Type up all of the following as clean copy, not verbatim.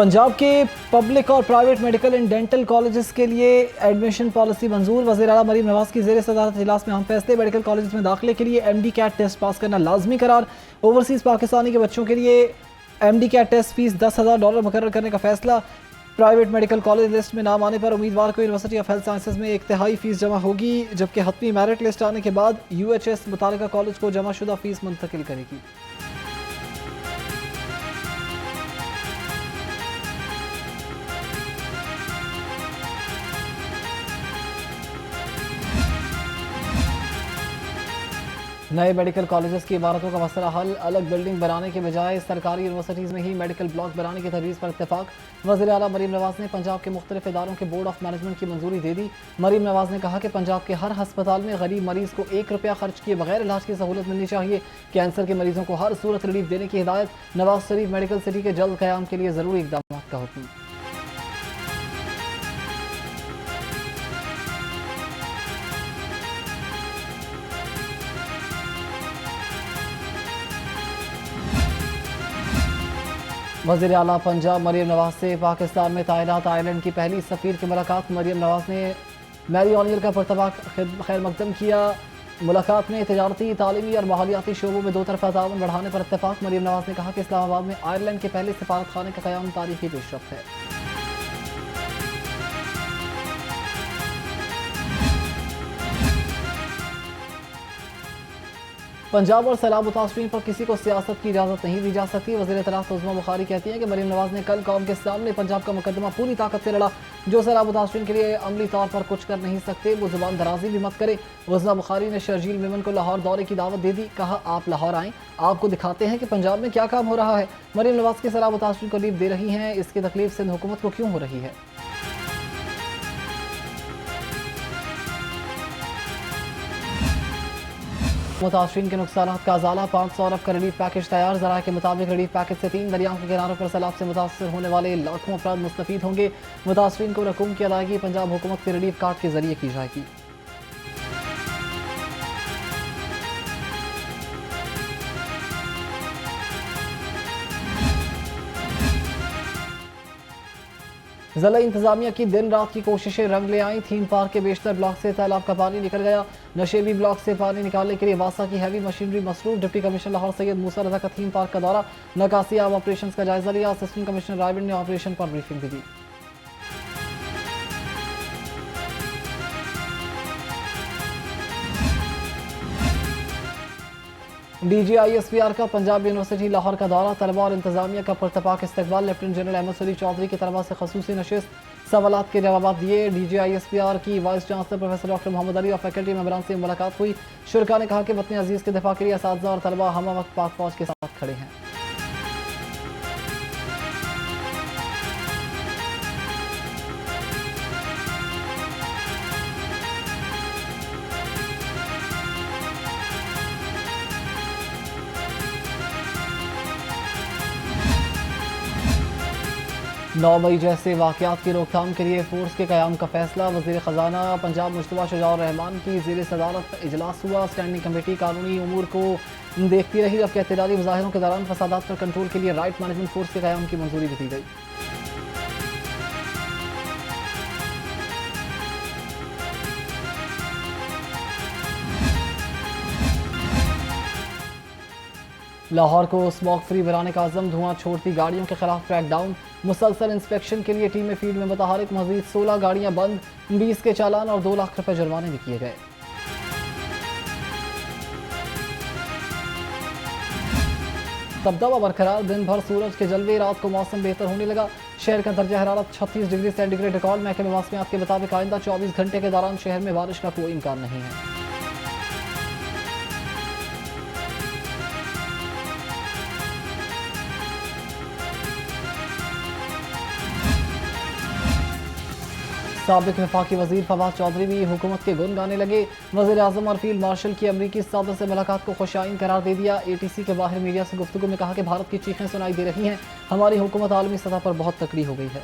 पंजाब के पब्लिक और private medical and dental colleges के लिए एडमिशन पॉलिसी मंजूर। वज़ीर आला मरीम नवाज की ज़ेर सदारत इजलास में अहम फैसले। मेडिकल कॉलेज में दाखिले के लिए MD कैट टेस्ट पास करना लाजमी करार। ओवरसीज़ पाकिस्तानी के बच्चों के लिए MD कैट टेस्ट फीस $10,000 मुकर्रर करने का फैसला। प्राइवेट मेडिकल कॉलेज लिस्ट में नाम आने पर उम्मीदवार को यूनिवर्सिटी ऑफ हेल्थ साइंसेज में 1/3 फीस जमा होगी, जबकि हतमी मेरिट लिस्ट आने के बाद UHS मुतालिका कॉलेज को जमा शुदा फीस मुंतकिल करेगी। नए मेडिकल कॉलेजेस की इमारतों का मसला हल। अलग बिल्डिंग बनाने के बजाय सरकारी यूनिवर्सिटीज़ में ही मेडिकल ब्लॉक बनाने की तजवीज़ पर इत्तेफाक। वज़ीर आला मरीम नवाज ने पंजाब के मुख्तलिफ इदारों के बोर्ड ऑफ मैनेजमेंट की मंजूरी दे दी। मरीम नवाज ने कहा कि पंजाब के हर हस्पताल में गरीब मरीज़ को ₹1 खर्च किए बगैर इलाज की सहूलत मिलनी चाहिए। कैंसर के मरीजों को हर सूरत रिलीफ देने की हिदायत। नवाज शरीफ मेडिकल सिटी के जल्द क़याम के लिए ज़रूरी इक़दाम का हुक्म। वज़ीर आला पंजाब मरीम नवाज से पाकिस्तान में तैनात आयरलैंड की पहली सफ़ीर की मुलाकात। मरीम नवाज ने मैरी ओनियल का पुरतबा खैर मकदम किया। मुलाकात में तजारती, तालीमी और माहौलियाती शोबों में दो तरफ़ा ताउन बढ़ाने पर इत्तेफाक। मरीम नवाज ने कहा कि इस्लामाबाद में आयरलैंड के पहले सफारत खाने का क़याम तारीखी पेशरफ्त है। पंजाब और सैलाब मुतासरीन पर किसी को सियासत की इजाज़त नहीं दी जा सकती। वज़ीर इत्तलाफ उज़्मा बुखारी कहती हैं कि मरीम नवाज ने कल कौम के सामने पंजाब का मुकदमा पूरी ताकत से लड़ा। जो सैलाब मुतासरीन के लिए अमली तौर पर कुछ कर नहीं सकते वो जुबान दराजी भी मत करे। उज़्मा बुखारी ने शर्जील मेमन को लाहौर दौरे की दावत दे दी। कहा, आप लाहौर आएँ, आपको दिखाते हैं कि पंजाब में क्या काम हो रहा है। मरीम नवाज के सैलाब मुतासरीन को लीव दे रही हैं, इसकी तकलीफ सिंध हुकूमत को क्यों हो रही है। मुतासरीन के नुकसान का अजाला। 500 अरब का रिलीफ पैकेज तैयार। ज़रा के मुताबिक रिलीफ पैकेज से 3 दरियाओं के किनारों पर सैलाब से मुतासर होने वाले लाखों अफराद मुस्तफीद होंगे। मुतासरीन को रकूम की अदायगी पंजाब हुकूमत के रिलीफ कार्ड के जरिए की जाएगी। ज़िला इंतजामिया की दिन रात की कोशिशें रंग ले आईं। थीम पार्क के बेशतर ब्लॉक से तालाब का पानी निकल गया। नशेबी ब्लॉक से पानी निकालने के लिए वासा की हैवी मशीनरी मसरूफ। डिप्टी कमिश्नर लाहौर सैयद मूसा रजा का थीम पार्क का दौरा। नकासी आब ऑपरेशन का जायजा लिया। असिस्टेंट कमिश्नर रायबंद ने ऑपरेशन पर ब्रीफिंग भी दी। DGISPR का पंजाब यूनिवर्सिटी लाहौर का दौरा। तलबा और इंतजामिया का पुरतपाक इस्तकबाल। लेफ्टिनेंट जनरल अहमद सलीम चौधरी के तलबा से खसूसी नशिस्त, सवालात के जवाब दिए। DGISPR की vice chancellor professor doctor Mohammad Ali और फैकल्टी मेंबरान से मुलाकात हुई। शुरका ने कहा कि वतन अजीज़ के दिफा के लिए असातिज़ा और तलबा हम वक्त पाक फौज के साथ खड़े हैं। नौ मई जैसे वाक़यात की रोकथाम के लिए फोर्स के क़याम का फैसला। वज़ीर ख़जाना पंजाब मुश्तबा शुजाउर रहमान की ज़ेर सदारत इजलास हुआ। स्टैंडिंग कमेटी कानूनी उमूर को देखती रही, जबकि एहतजाजी मुजाहिरों के दौरान फसादात पर कंट्रोल के लिए राइट मैनेजमेंट फोर्स के क़याम की मंजूरी भी दी गई। लाहौर को स्मोक फ्री बनाने का आज़म। धुआं छोड़ती गाड़ियों के खिलाफ क्रैकडाउन। मुसलसल इंस्पेक्शन के लिए टीमें फील्ड में मुतहरिक। मजीद 16 गाड़ियां बंद। 20 के चालान और 2 लाख रुपए जुर्माने भी किए गए। तबदबा बरकरार। दिन भर सूरज के जलवे, रात को मौसम बेहतर होने लगा। शहर का दर्जा हरारत 36 डिग्री सेंटीग्रेड रिकॉर्ड। महकमे मौसमियात के मुताबिक आइंदा 24 घंटे के दौरान शहर में बारिश का कोई इम्कान नहीं है। साबिक वफाकी वजीर फवाद चौधरी भी हुकूमत के गुन गाने लगे। वज़ीर आज़म और फील्ड मार्शल की अमरीकी सदर से मुलाकात को खुशाइन करार दे दिया। ATC के बाहर मीडिया से गुफ्तगू में कहा कि भारत की चीखें सुनाई दे रही हैं, हमारी हुकूमत आलमी सतह पर बहुत तकड़ी हो गई है।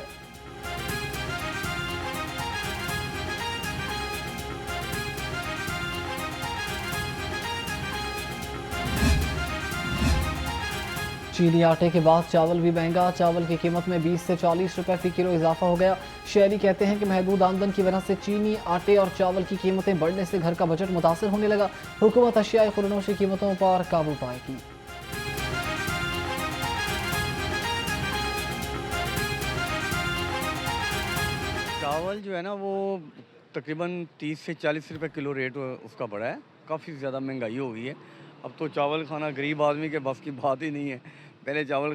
चीनी आटे के बाद चावल भी महंगा। चावल की कीमत में 20 से 40 रुपए फी किलो इजाफा हो गया। शहरी कहते हैं कि महदूद आमदन की वजह से चीनी, आटे और चावल की कीमतें बढ़ने से घर का बजट मुतासर होने लगा। हुकूमत अशियाए खुरनोश की कीमतों पर काबू पाएगी। चावल जो है ना वो तकरीबन 30 से 40 रुपए किलो रेट उसका बढ़ा है। काफ़ी ज़्यादा महंगाई हो गई है। अब तो चावल खाना गरीब आदमी के बस की बात ही नहीं है। पहले चावल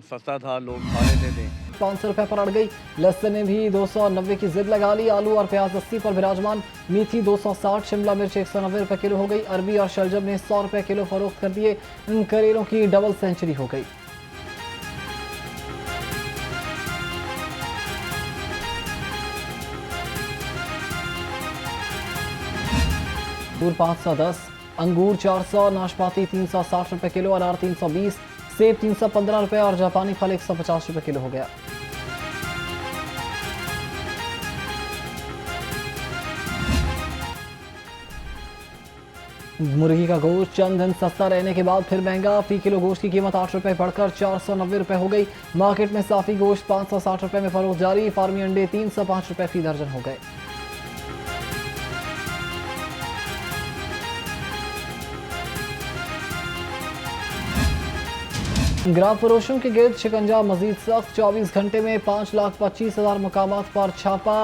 सस्ता था, लोग खा लेते थे। 500 रुपए पर अड़ गई। लहसुन ने भी 290 की जिद लगा ली। आलू और प्याज 80 पर विराजमान। मेथी 260, शिमला मिर्च 190 रुपए किलो हो गई। अरबी और शलजम ने 100 रुपए किलो फरोख्त कर दिए। करेलों की डबल सेंचुरी हो गई। अंगूर 510, अंगूर 400, नाशपाती 360 रुपए किलो, अनार 320, सेब 315 रुपए और जापानी फल 150 रुपए किलो हो गया। मुर्गी का गोश्त चंद दिन सस्ता रहने के बाद फिर महंगा। फी किलो गोश्त की कीमत 8 रुपए बढ़कर 490 रुपए हो गई। मार्केट में साफी गोश्त 560 रुपए में फरोख्त जारी। फार्मी अंडे 305 रुपए फी दर्जन हो गए। ग्राम फरोशों के गिर्द शिकंजा मजीद सख्त। 24 घंटे में 5,25,000 मुकामात पर छापा।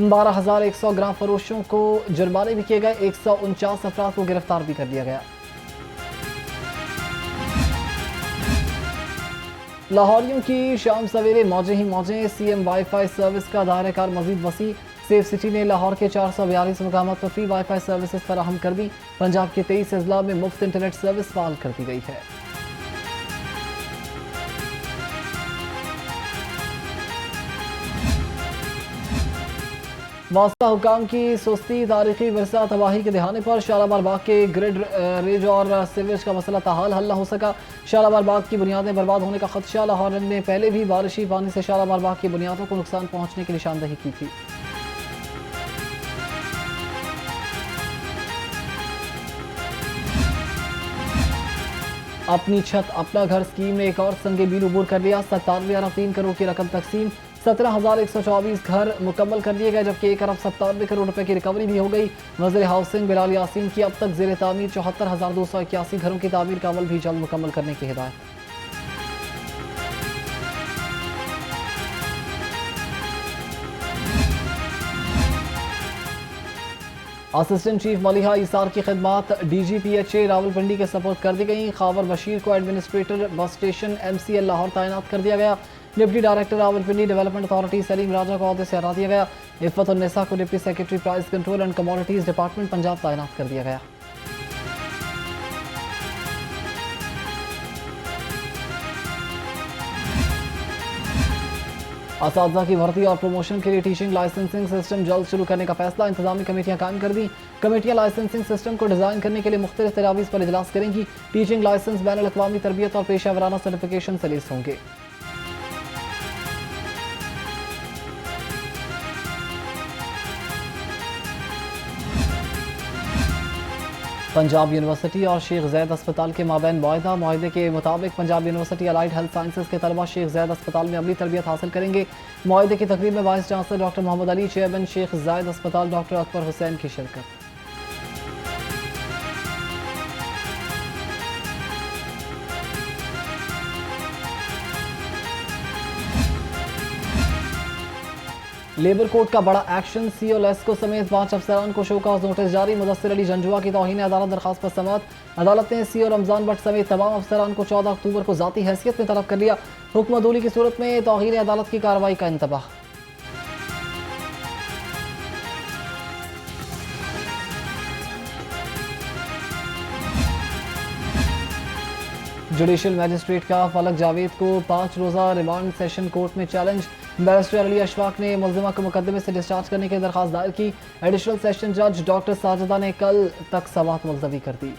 12,100 ग्राम फरोशों को जुर्माने भी किए गए। 149 अफराद को गिरफ्तार भी कर लिया गया। लाहौरियों की शाम सवेरे मौजें ही मौजें। सीएम वाईफाई सर्विस का दायरेकार मजीद वसी। सेफ सिटी ने लाहौर के 442 मुकामात पर फ्री वाईफाई सर्विसेज फराहम कर दी। पंजाब के 23 अजला में मुफ्त इंटरनेट सर्विस फाल कर दी गई है। वास्ता हुकाम की सुस्ती। तारीखी विरसा तबाही के दहाने पर शालामार बाग के ग्रिड रेज और सीवेज का मसला ताहाल हल न हो सका। शालामार बाग की बुनियादें बर्बाद होने का खदशा। लाहौर ने पहले भी बारिशी पानी से शालामार बाग की बुनियादों को नुकसान पहुंचने की निशानदही की थी। अपनी छत अपना घर स्कीम ने एक और संगे बीन उबूर कर लिया। 97.3 करोड़ की रकम तकसीम। 17,124 घर मुकम्मल कर दिए गए, जबकि 1 अरब 97 करोड़ रुपए की रिकवरी भी हो गई। वज़ीर हाउसिंग बिलाल यासीन की अब तक ज़ेर तामीर 74,281 घरों की तामीर का अमल भी जल्द मुकम्मल करने की हिदायत। असिस्टेंट चीफ मलिहा इसार की खिदमात DGPHA रावलपिंडी के सपोर्ट कर दी गई। खावर बशीर को administrator bus station MCL Lahore तैनात कर दिया गया। Deputy director Rawalpindi development authority Salim Raja को अहदे से हटा दिया गया। इफ़त उन निसा को deputy secretary price control and commodities department Punjab तैनात कर दिया गया। असातिज़ा की भर्ती और प्रमोशन के लिए टीचिंग लाइसेंसिंग सिस्टम जल्द शुरू करने का फैसला। इंतजामी कमेटियां कायम कर दी। कमेटियां लाइसेंसिंग सिस्टम को डिज़ाइन करने के लिए मुख्तलिफ तजावीज़ पर इजलास करेंगी। टीचिंग लाइसेंस बैनुल अक़वामी तरबियत और पेशा वराना सर्टिफिकेशन से लेस होंगे। पंजाब यूनिवर्सिटी और शेख ज़ैद अस्पताल के माबैन माहिदे के मुताबिक Punjab university allied health sciences के तलबा शेख ज़ैद अस्पताल में अमली तरबियत हासिल करेंगे। माहिदे की तकरीब में vice chancellor doctor Mohammad Ali, chairman Sheikh Zayed अस्पताल डॉक्टर अकबर हुसैन की शिरकत। लेबर कोर्ट का बड़ा एक्शन। CO लेस्को समेत 5 अफसरान को शोकॉज नोटिस जारी। मुदस्सिर अली जंजुआ की तौहीन अदालत दरखास्त पर समाअत। अदालत ने CO रमजान भट्ट समेत तमाम अफसरान को 14 अक्टूबर को ज़ाती हैसियत में तलब कर लिया। हुक्म अदूली की सूरत में तौहीन अदालत की कार्रवाई का इंतबाह। जुडिशल मजिस्ट्रेट का फलक जावेद को 5 रोज़ा रिमांड सेशन कोर्ट में चैलेंज। बैरिस्टर अली अशफाक ने मुल्जिमा को मुकदमे से डिस्चार्ज करने की दरख्वास्त दायर की। एडिशनल सेशन जज डॉक्टर साजिदा ने कल तक समाअत मुलतवी कर दी।